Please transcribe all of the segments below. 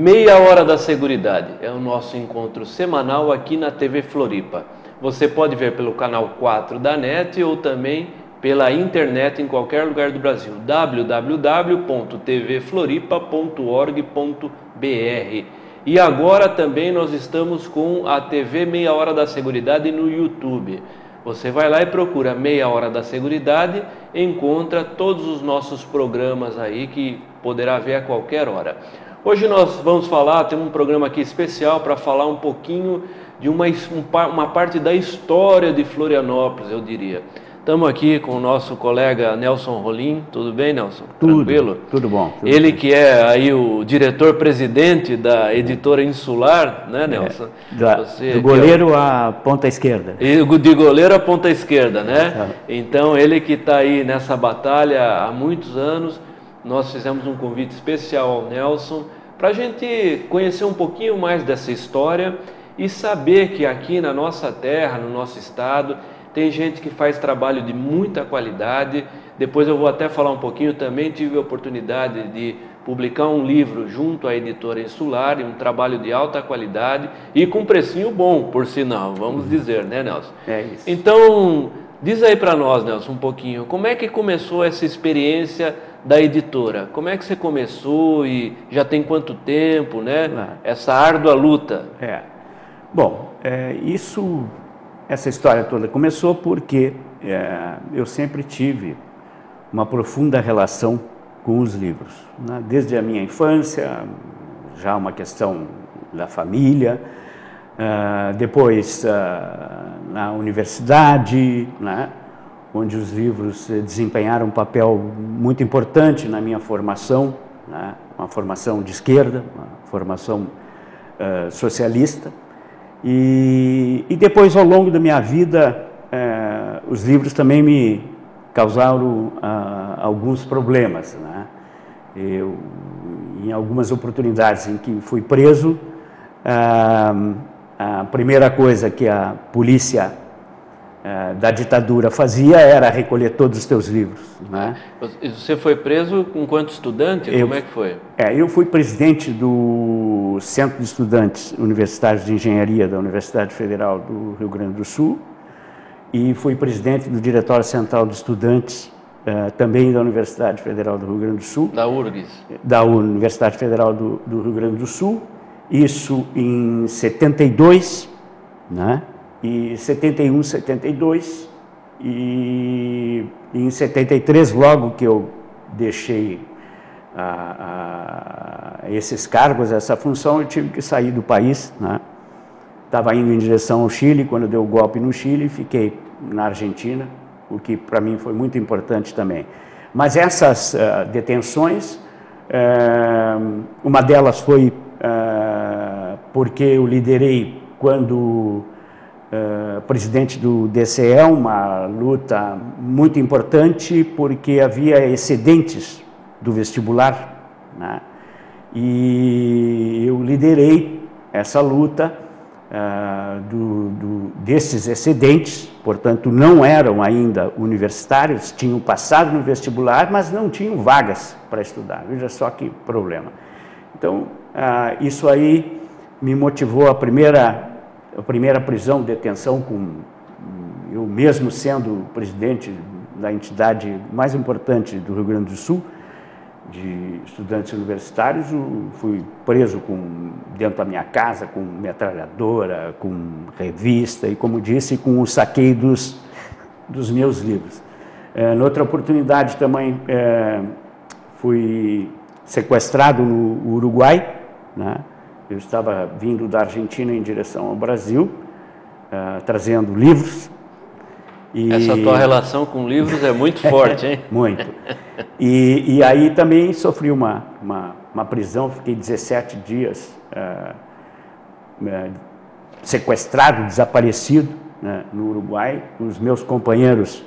Meia Hora da Seguridade é o nosso encontro semanal aqui na TV Floripa. Você pode ver pelo canal 4 da NET ou também pela internet em qualquer lugar do Brasil. www.tvfloripa.org.br. E agora também nós estamos com a TV Meia Hora da Seguridade no YouTube. Você vai lá e procura Meia Hora da Seguridade, encontra todos os nossos programas aí que poderá ver a qualquer hora. Hoje nós vamos falar, temos um programa aqui especial para falar um pouquinho de uma parte da história de Florianópolis, eu diria. Estamos aqui com o nosso colega Nelson Rolim. Tudo bem, Nelson? Tranquilo? Tudo bom. Ele que é aí o diretor-presidente da editora Insular, né, Nelson? Do goleiro à ponta esquerda. De goleiro à ponta esquerda, né? Então, ele que está aí nessa batalha há muitos anos. Nós fizemos um convite especial ao Nelson para a gente conhecer um pouquinho mais dessa história e saber que aqui na nossa terra, no nosso estado, tem gente que faz trabalho de muita qualidade. Depois eu vou até falar um pouquinho, também tive a oportunidade de publicar um livro junto à editora Insular, um trabalho de alta qualidade e com precinho bom, por sinal, vamos dizer, né, Nelson? É isso. Então, diz aí para nós, Nelson, um pouquinho, como é que começou essa experiência da editora? Como é que você começou e já tem quanto tempo, né? Essa árdua luta. Bom, essa história toda começou porque eu sempre tive uma profunda relação com os livros, né? Desde a minha infância, já uma questão da família, depois na universidade, né? Onde os livros desempenharam um papel muito importante na minha formação, né? Uma formação de esquerda, uma formação socialista. E depois, ao longo da minha vida, os livros também me causaram alguns problemas, né? Eu, em algumas oportunidades em que fui preso, a primeira coisa que a polícia da ditadura fazia era recolher todos os teus livros, né? Você foi preso enquanto estudante? Como é que foi? Eu fui presidente do Centro de Estudantes Universitários de Engenharia da Universidade Federal do Rio Grande do Sul e fui presidente do Diretório Central de Estudantes também da Universidade Federal do Rio Grande do Sul. Da URGS? Da Universidade Federal do Rio Grande do Sul, isso em 72, né? E 71, 72, e em 73, logo que eu deixei esses cargos, essa função, eu tive que sair do país, né? Estava indo em direção ao Chile, quando deu o golpe no Chile, fiquei na Argentina, o que para mim foi muito importante também. Mas essas detenções, uma delas foi porque eu liderei quando presidente do DCE, uma luta muito importante porque havia excedentes do vestibular, né? E eu liderei essa luta desses excedentes, portanto não eram ainda universitários, tinham passado no vestibular, mas não tinham vagas para estudar. Veja só que problema. Então, isso aí me motivou a primeira prisão, detenção, eu mesmo sendo presidente da entidade mais importante do Rio Grande do Sul, de estudantes universitários, fui preso dentro da minha casa, com metralhadora, com revista e, como disse, com o saqueio dos meus livros. Noutra oportunidade também fui sequestrado no Uruguai, né? Eu estava vindo da Argentina em direção ao Brasil, trazendo livros. Essa tua relação com livros é muito forte, hein? Muito. E aí também sofri uma prisão, fiquei 17 dias sequestrado, desaparecido, né, no Uruguai. Os meus companheiros,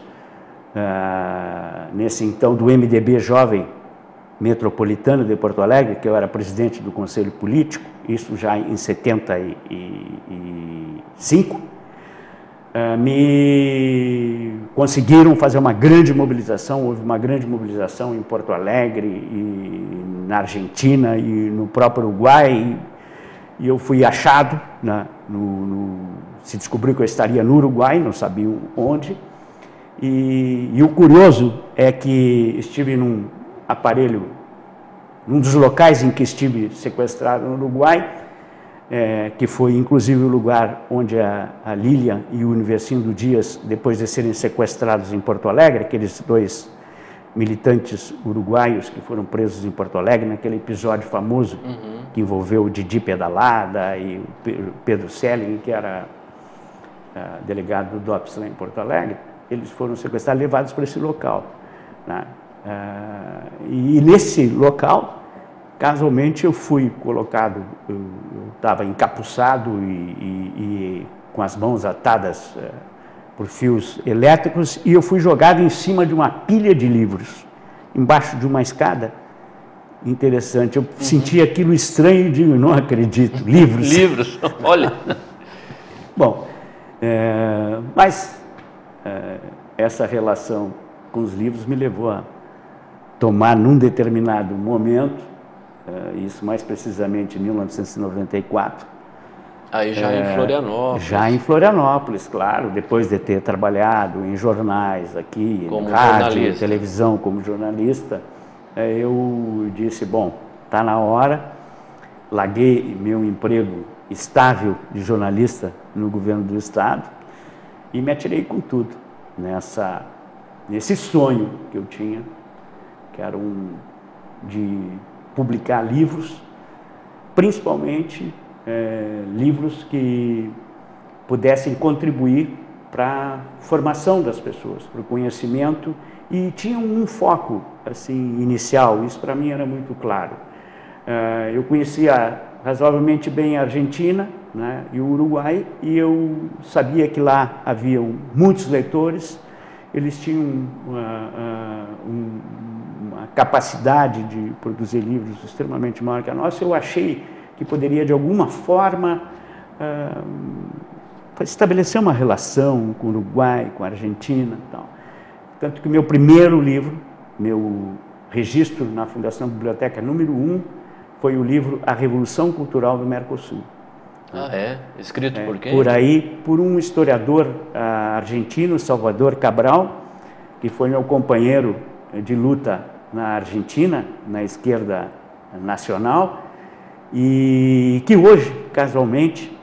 nesse então do MDB Jovem Metropolitano de Porto Alegre, que eu era presidente do Conselho Político, isso já em 75, me conseguiram fazer uma grande mobilização. Houve uma grande mobilização em Porto Alegre e na Argentina e no próprio Uruguai, e eu fui achado, né, se descobriu que eu estaria no Uruguai, não sabia onde, e o curioso é que estive num aparelho, num dos locais em que estive sequestrado no Uruguai, que foi inclusive o lugar onde a Lília e o Universindo Dias, depois de serem sequestrados em Porto Alegre, aqueles dois militantes uruguaios que foram presos em Porto Alegre, naquele episódio famoso que envolveu o Didi Pedalada e o Pedro Selling, que era delegado do DOPS lá em Porto Alegre, eles foram sequestrados e levados para esse local, né? E nesse local, casualmente, eu fui colocado, eu estava encapuçado e com as mãos atadas por fios elétricos, e eu fui jogado em cima de uma pilha de livros, embaixo de uma escada. Interessante, eu senti aquilo estranho e digo, não acredito, livros. Livros, olha. Bom, mas essa relação com os livros me levou a tomar, num determinado momento, isso mais precisamente em 1994, aí já em Florianópolis. Já em Florianópolis, claro, depois de ter trabalhado em jornais aqui, como rádio, televisão, como jornalista, eu disse, bom, está na hora, larguei meu emprego estável de jornalista no governo do estado e me atirei com tudo nesse sonho que eu tinha, que era de publicar livros, principalmente livros que pudessem contribuir para a formação das pessoas, para o conhecimento, e tinham um foco assim inicial. Isso para mim era muito claro. Eu conhecia razoavelmente bem a Argentina, né, e o Uruguai, e eu sabia que lá haviam muitos leitores, eles tinham uma capacidade de produzir livros extremamente maior que a nossa. Eu achei que poderia, de alguma forma, estabelecer uma relação com o Uruguai, com a Argentina e tal. Tanto que o meu primeiro livro, meu registro na Fundação Biblioteca número 1, foi o livro A Revolução Cultural do Mercosul. Ah, é? Escrito por quem? Por um historiador argentino, Salvador Cabral, que foi meu companheiro de luta na Argentina, na esquerda nacional, e que hoje, casualmente,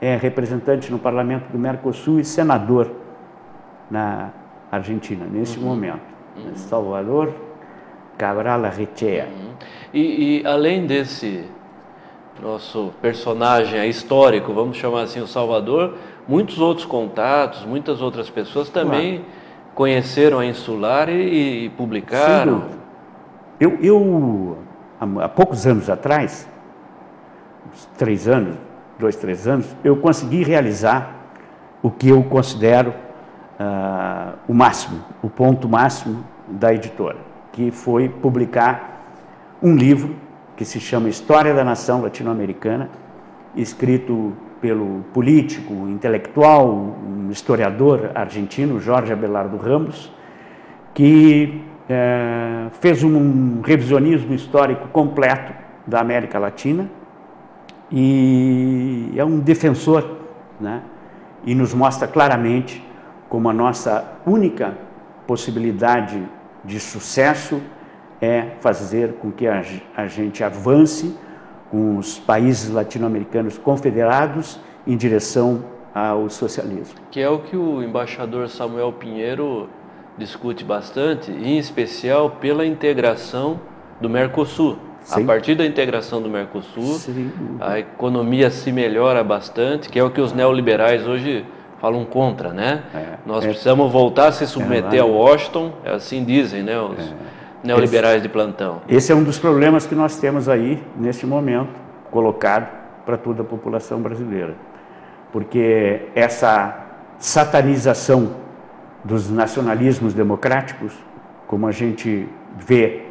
é representante no Parlamento do Mercosul e senador na Argentina, nesse momento. Salvador Cabral Arrechea. E além desse nosso personagem histórico, vamos chamar assim, o Salvador, muitos outros contatos, muitas outras pessoas também conheceram a Insular e publicaram. Eu, há poucos anos atrás, uns 3 anos, 2, 3 anos, eu consegui realizar o que eu considero o máximo, o ponto máximo da editora, que foi publicar um livro que se chama História da Nação Latino-Americana, escrito pelo político, intelectual, um historiador argentino, Jorge Abelardo Ramos, que fez um revisionismo histórico completo da América Latina e é um defensor, né? E nos mostra claramente como a nossa única possibilidade de sucesso é fazer com que a gente avance com os países latino-americanos confederados em direção ao socialismo. Que é o que o embaixador Samuel Pinheiro discute bastante, em especial pela integração do Mercosul. Sim. A partir da integração do Mercosul, sim, a economia se melhora bastante, que é o que os neoliberais hoje falam contra, né? Nós precisamos voltar a se submeter ao Washington, assim dizem, né, os neoliberais de plantão. Esse é um dos problemas que nós temos aí, neste momento, colocado para toda a população brasileira. Porque essa satanização dos nacionalismos democráticos, como a gente vê,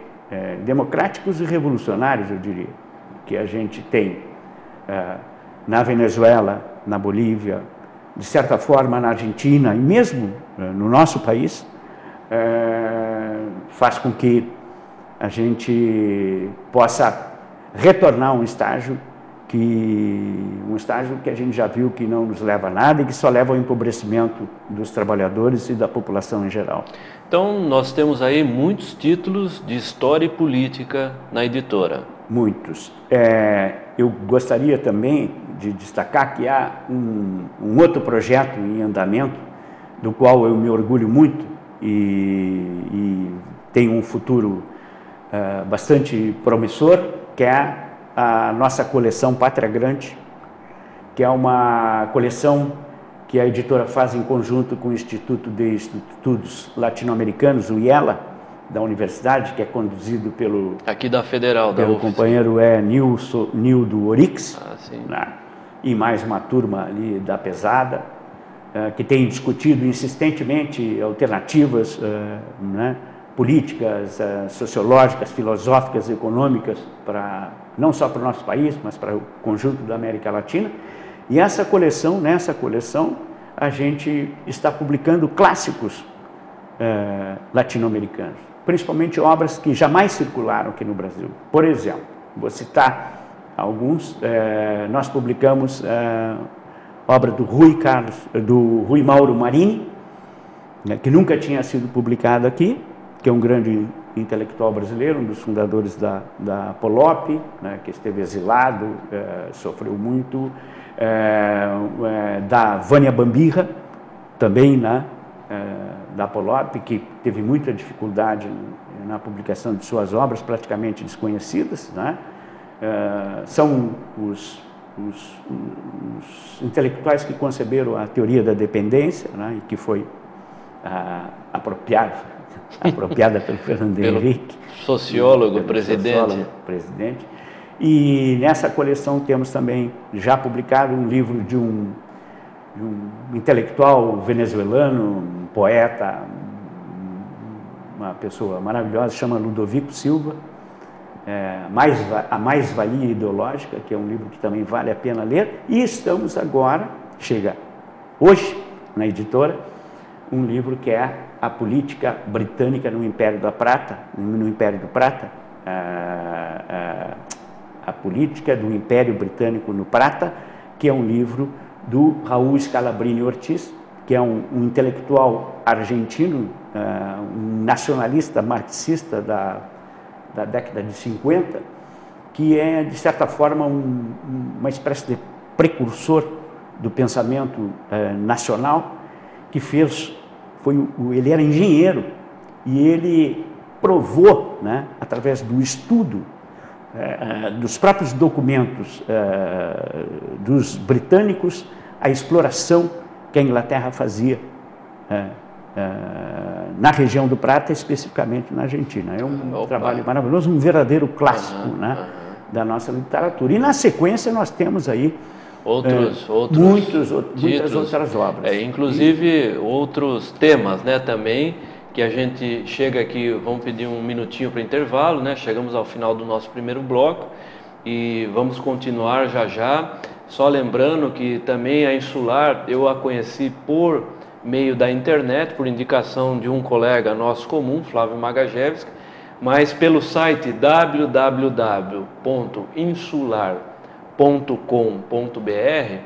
democráticos e revolucionários, eu diria, que a gente tem na Venezuela, na Bolívia, de certa forma na Argentina e mesmo no nosso país, faz com que a gente possa retornar a um estágio que a gente já viu que não nos leva a nada e que só leva ao empobrecimento dos trabalhadores e da população em geral. Então, nós temos aí muitos títulos de história e política na editora. Muitos. Eu gostaria também de destacar que há um outro projeto em andamento, do qual eu me orgulho muito e tem um futuro bastante promissor, que é a nossa coleção Pátria Grande, que é uma coleção que a editora faz em conjunto com o Instituto de Estudos Latino-Americanos, o IELA, da universidade, que é conduzido pelo... Aqui da Federal, da pelo companheiro Nildo Orix, sim. E mais uma turma ali da pesada, que tem discutido insistentemente alternativas, né, políticas, sociológicas, filosóficas, econômicas, não só para o nosso país, mas para o conjunto da América Latina. E nessa coleção, a gente está publicando clássicos latino-americanos, principalmente obras que jamais circularam aqui no Brasil. Por exemplo, vou citar alguns, nós publicamos obra do Rui Mauro Marini, né, que nunca tinha sido publicado aqui, que é um grande intelectual brasileiro, um dos fundadores da Polop, né, que esteve exilado, sofreu muito, da Vânia Bambirra, também da Polop, que teve muita dificuldade na publicação de suas obras, praticamente desconhecidas, né? São os intelectuais que conceberam a teoria da dependência, né, e que foi apropriada pelo Fernando Henrique, sociólogo, presidente. E nessa coleção temos também já publicado um livro de um intelectual venezuelano, um poeta, uma pessoa maravilhosa, chama Ludovico Silva, A Mais-Valia Ideológica, que é um livro que também vale a pena ler. E estamos agora, chega hoje na editora, um livro que é A Política Britânica no Império do Prata, A Política do Império Britânico no Prata, que é um livro do Raul Scalabrini Ortiz, que é um intelectual argentino, um nacionalista marxista da década de 50, que é, de certa forma, uma espécie de precursor do pensamento nacional, que ele era engenheiro e ele provou, né, através do estudo dos próprios documentos dos britânicos, a exploração que a Inglaterra fazia na região do Prata, especificamente na Argentina. É um trabalho maravilhoso, um verdadeiro clássico, né, da nossa literatura. E na sequência nós temos aí muitas outras obras. Inclusive outros temas, né, também, que a gente chega aqui, vamos pedir um minutinho para intervalo, né? Chegamos ao final do nosso primeiro bloco e vamos continuar já. Só lembrando que também a Insular eu a conheci por meio da internet, por indicação de um colega nosso comum, Flávio Magajewski, mas pelo site www.insular.com.br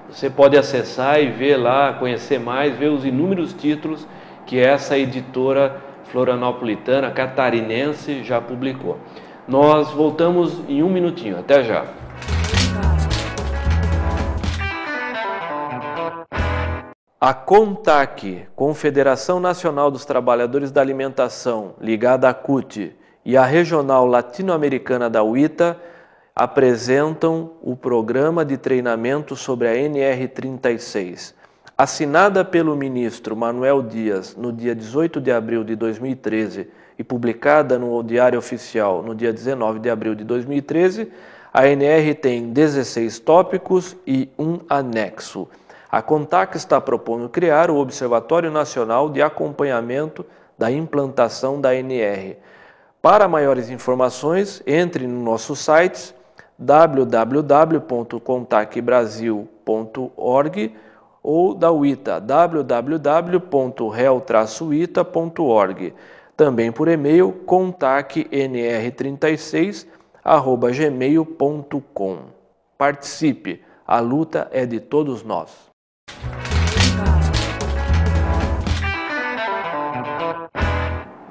você pode acessar e ver lá, conhecer mais, ver os inúmeros títulos que essa editora florianopolitana, catarinense, já publicou. Nós voltamos em um minutinho, até já. A CONTAC, Confederação Nacional dos Trabalhadores da Alimentação, ligada à CUT, e a Regional Latino-Americana da UITA, apresentam o programa de treinamento sobre a NR36. Assinada pelo ministro Manuel Dias no dia 18 de abril de 2013 e publicada no Diário Oficial no dia 19 de abril de 2013, a NR tem 16 tópicos e um anexo. A CONTAC está propondo criar o Observatório Nacional de Acompanhamento da Implantação da NR. Para maiores informações, entre no nosso site www.contacbrasil.org ou da UITA, www.real-uita.org. também por e-mail, contaque nr36@gmail.com. Participe, a luta é de todos nós.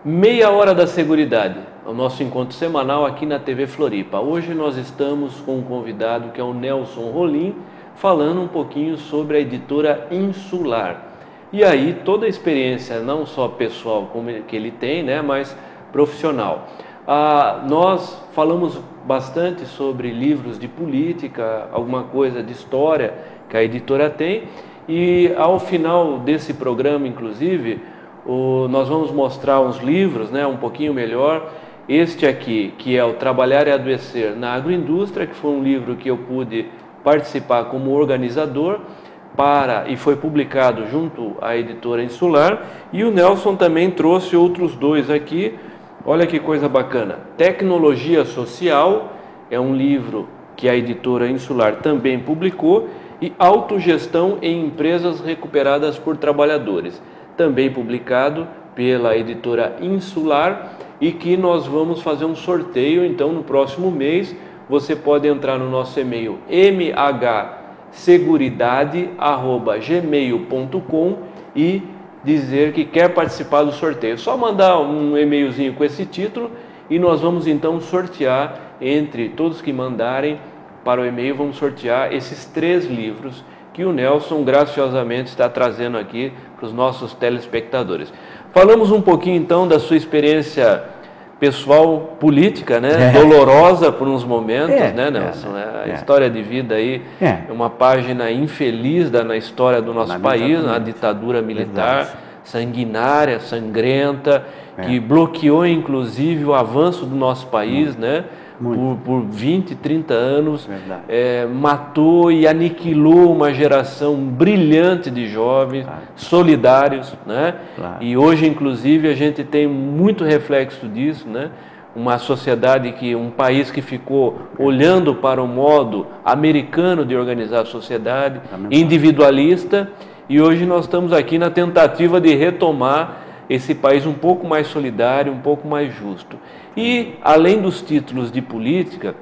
Meia Hora da Seguridade, o nosso encontro semanal aqui na TV Floripa. Hoje nós estamos com um convidado que é o Nelson Rolim, falando um pouquinho sobre a editora Insular. E aí toda a experiência, não só pessoal que ele tem, né, mas profissional. Nós falamos bastante sobre livros de política, alguma coisa de história que a editora tem, e ao final desse programa, inclusive, nós vamos mostrar uns livros, né, um pouquinho melhor. Este aqui, que é o Trabalhar e Adoecer na Agroindústria, que foi um livro que eu pude participar como organizador, e foi publicado junto à editora Insular. E o Nelson também trouxe outros dois aqui. Olha que coisa bacana. Tecnologia Social, é um livro que a editora Insular também publicou, e Autogestão em Empresas Recuperadas por Trabalhadores, também publicado pela editora Insular, e que nós vamos fazer um sorteio, então, no próximo mês. Você pode entrar no nosso e-mail mhseguridade@gmail.com e dizer que quer participar do sorteio. Só mandar um e-mailzinho com esse título e nós vamos então sortear, entre todos que mandarem para o e-mail, vamos sortear esses 3 livros que o Nelson graciosamente está trazendo aqui para os nossos telespectadores. Falamos um pouquinho então da sua experiência pessoal política, né? Dolorosa por uns momentos, né, Nelson? A história de vida aí é uma página infeliz na história do nosso país, na ditadura militar, sanguinária, sangrenta, que bloqueou inclusive o avanço do nosso país, né? Por 20, 30 anos, matou e aniquilou uma geração brilhante de jovens, solidários, né? E hoje, inclusive, a gente tem muito reflexo disso, né? Uma sociedade um país que ficou olhando para o modo americano de organizar a sociedade, individualista, e hoje nós estamos aqui na tentativa de retomar esse país um pouco mais solidário, um pouco mais justo. E, além dos títulos de política,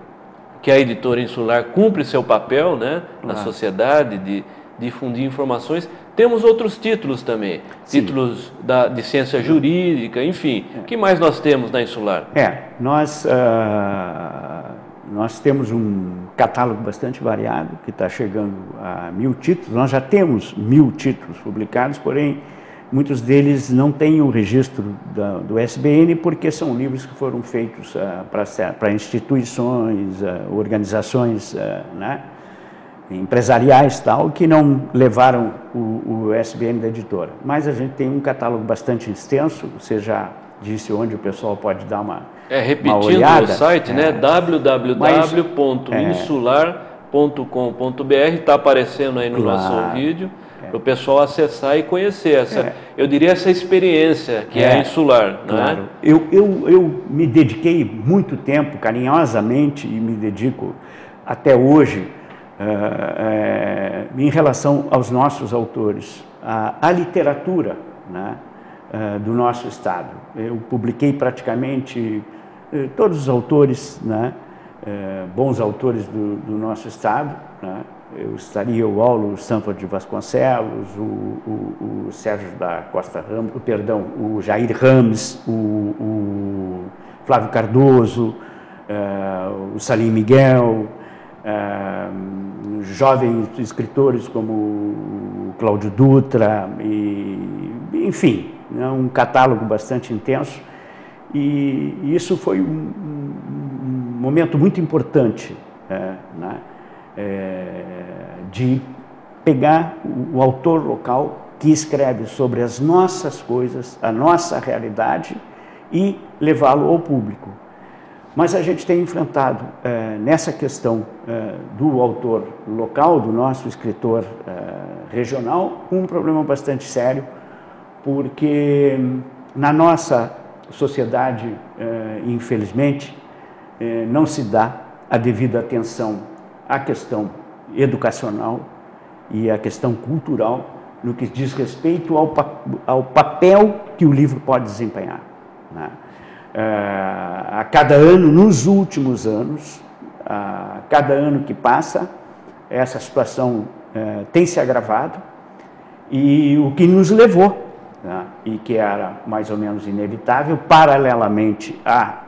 que a editora Insular cumpre seu papel, né, na sociedade, de difundir informações, temos outros títulos também, títulos de ciência jurídica, enfim. O que mais nós temos na Insular? Nós temos um catálogo bastante variado, que está chegando a 1000 títulos. Nós já temos 1000 títulos publicados, porém muitos deles não têm o registro do SBN, porque são livros que foram feitos para instituições, organizações, né, empresariais, tal, que não levaram o SBN da editora. Mas a gente tem um catálogo bastante extenso. Você já disse onde o pessoal pode dar uma olhada. O site, né, www.insular.com.br, está aparecendo aí no nosso vídeo, para o pessoal acessar e conhecer eu diria, essa experiência que é a Insular. Claro. Né? Eu me dediquei muito tempo, carinhosamente, e me dedico até hoje, em relação aos nossos autores, à literatura, né, do nosso estado. Eu publiquei praticamente todos os autores, né, bons autores do nosso estado, né. Eu estaria o Aulo Sanford de Vasconcelos, o Sérgio da Costa Ramos, o Jair Rames, o Flávio Cardoso, o Salim Miguel, jovens escritores como o Cláudio Dutra, enfim, né, um catálogo bastante intenso. E isso foi um momento muito importante, né, de pegar o autor local que escreve sobre as nossas coisas, a nossa realidade, e levá-lo ao público. Mas a gente tem enfrentado nessa questão do autor local, do nosso escritor regional, um problema bastante sério, porque na nossa sociedade, infelizmente, não se dá a devida atenção à questão educacional e à questão cultural no que diz respeito ao papel que o livro pode desempenhar, né? A cada ano, nos últimos anos, a cada ano que passa, essa situação tem se agravado, e o que nos levou, né, e que era mais ou menos inevitável, paralelamente a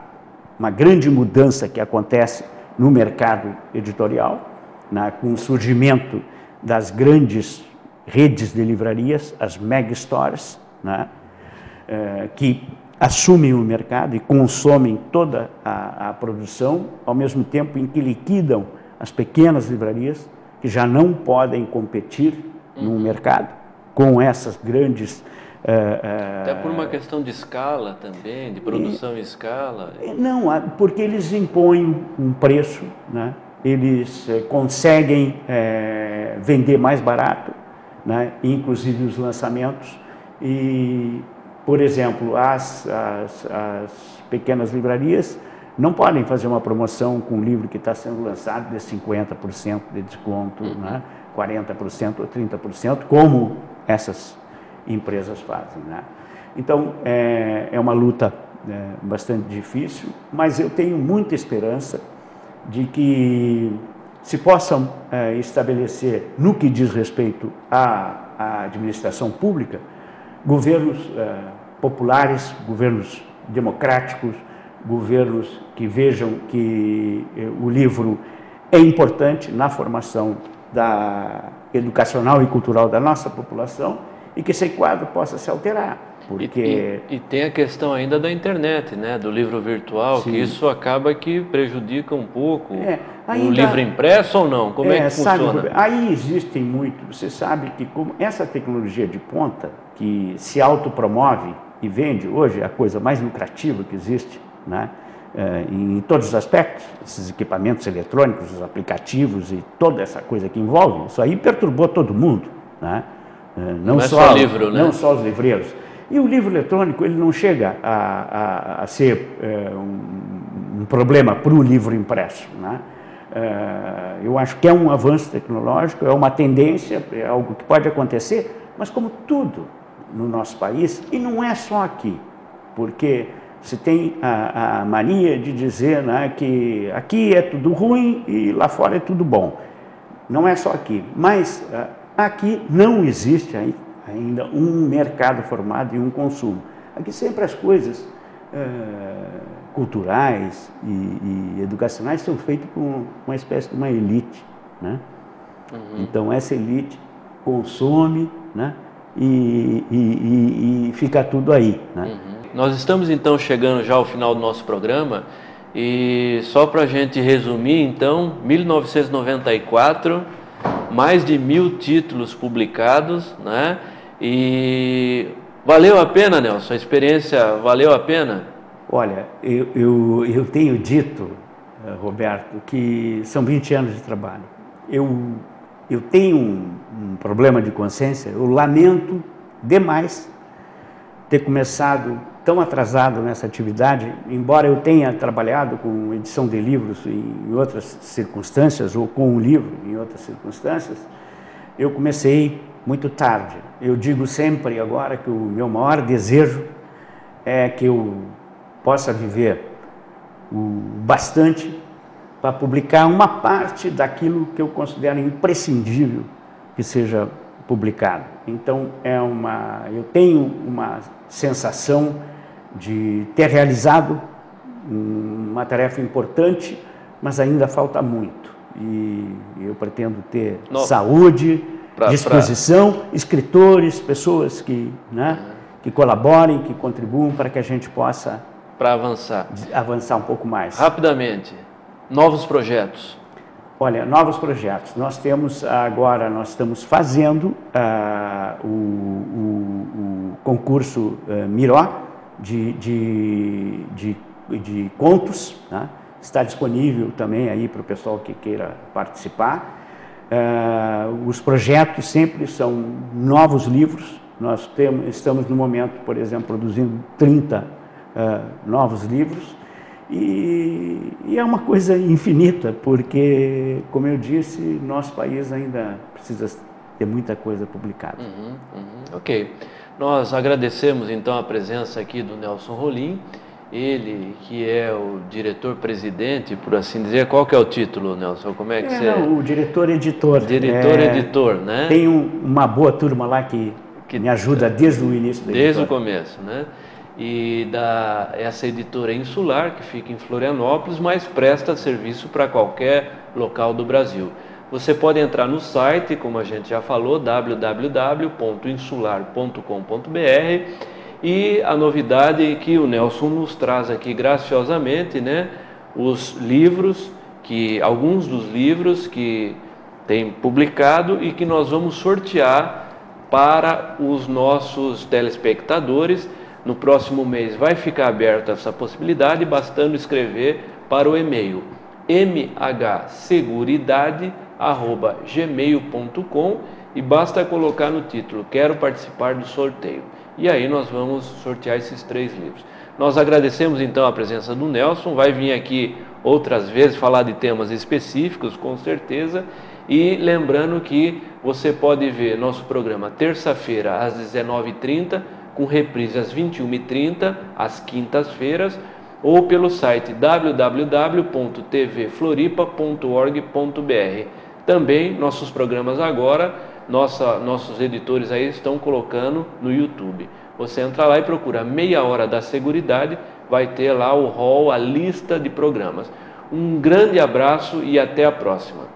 uma grande mudança que acontece no mercado editorial, né, com o surgimento das grandes redes de livrarias, as mega stores, né, que assumem o mercado e consomem toda a produção, ao mesmo tempo em que liquidam as pequenas livrarias, que já não podem competir no mercado com essas grandes... Até por uma questão de escala também, de produção em escala. Não, porque eles impõem um preço, né? Eles conseguem vender mais barato, né? Inclusive os lançamentos. E, por exemplo, as pequenas livrarias não podem fazer uma promoção com um livro que está sendo lançado de 50% de desconto, né? 40% ou 30%, como essas empresas fazem, né? Então, é uma luta bastante difícil, mas eu tenho muita esperança de que se possam estabelecer, no que diz respeito à administração pública, governos populares, governos democráticos, governos que vejam que o livro é importante na formação educacional e cultural da nossa população, e que esse quadro possa se alterar. Porque... E tem a questão ainda da internet, né, do livro virtual, sim, que isso acaba que prejudica um pouco o livro impresso ou não? Como é que funciona? Sabe, aí existem muito, você sabe que como essa tecnologia de ponta, que se autopromove e vende hoje, é a coisa mais lucrativa que existe, né, em todos os aspectos, esses equipamentos eletrônicos, os aplicativos e toda essa coisa que envolve, isso aí perturbou todo mundo, né? Não é só livro, né? Não só os livreiros. E o livro eletrônico, ele não chega a ser um problema para o livro impresso, né? Eu acho que é um avanço tecnológico, é uma tendência, é algo que pode acontecer, mas como tudo no nosso país, e não é só aqui, porque se tem a mania de dizer, né, que aqui é tudo ruim e lá fora é tudo bom. Não é só aqui, mas... aqui não existe ainda um mercado formado e um consumo. Aqui sempre as coisas culturais e educacionais são feitas por uma espécie de uma elite, né? Então essa elite consome, né? E fica tudo aí, né? Nós estamos então chegando já ao final do nosso programa e só para a gente resumir, então, 1994... mais de 1000 títulos publicados, né? E valeu a pena, Nelson? A experiência valeu a pena? Olha, eu tenho dito, Roberto, que são 20 anos de trabalho. Eu tenho um problema de consciência, eu lamento demais ter começado tão atrasado nessa atividade, embora eu tenha trabalhado com edição de livros em outras circunstâncias, ou com um livro em outras circunstâncias, eu comecei muito tarde. Eu digo sempre agora que o meu maior desejo é que eu possa viver o bastante para publicar uma parte daquilo que eu considero imprescindível que seja publicado. Então, eu tenho uma sensação de ter realizado uma tarefa importante, mas ainda falta muito. E eu pretendo ter saúde, disposição, escritores, pessoas que, né, que colaborem, que contribuam para que a gente possa avançar um pouco mais. Rapidamente, novos projetos. Olha, novos projetos. Nós estamos fazendo o concurso Miró de contos, né? Está disponível também aí para o pessoal que queira participar. Os projetos sempre são novos livros. Nós estamos no momento, por exemplo, produzindo 30 novos livros. E é uma coisa infinita, porque, como eu disse, nosso país ainda precisa ter muita coisa publicada. Ok. Nós agradecemos então a presença aqui do Nelson Rolim, ele que é o diretor-presidente, por assim dizer. Qual que é o título, Nelson? Como é que você... O diretor-editor. Diretor-editor, né? Tem uma boa turma lá que me ajuda desde o início da Desde editora. o começo, né? E essa editora insular, que fica em Florianópolis, mas presta serviço para qualquer local do Brasil. Você pode entrar no site, como a gente já falou, www.insular.com.br, e a novidade que o Nelson nos traz aqui graciosamente, né? Os livros, alguns dos livros que tem publicado e que nós vamos sortear para os nossos telespectadores. No próximo mês vai ficar aberta essa possibilidade, bastando escrever para o e-mail mhseguridade@gmail.com e basta colocar no título "Quero participar do sorteio". E aí nós vamos sortear esses 3 livros. Nós agradecemos então a presença do Nelson, vai vir aqui outras vezes falar de temas específicos, com certeza. E lembrando que você pode ver nosso programa terça-feira às 19h30, com reprise às 21h30, às quintas-feiras, ou pelo site www.tvfloripa.org.br. Também nossos programas agora, nossos editores aí estão colocando no YouTube. Você entra lá e procura Meia Hora da Seguridade, vai ter lá o hall, a lista de programas. Um grande abraço e até a próxima.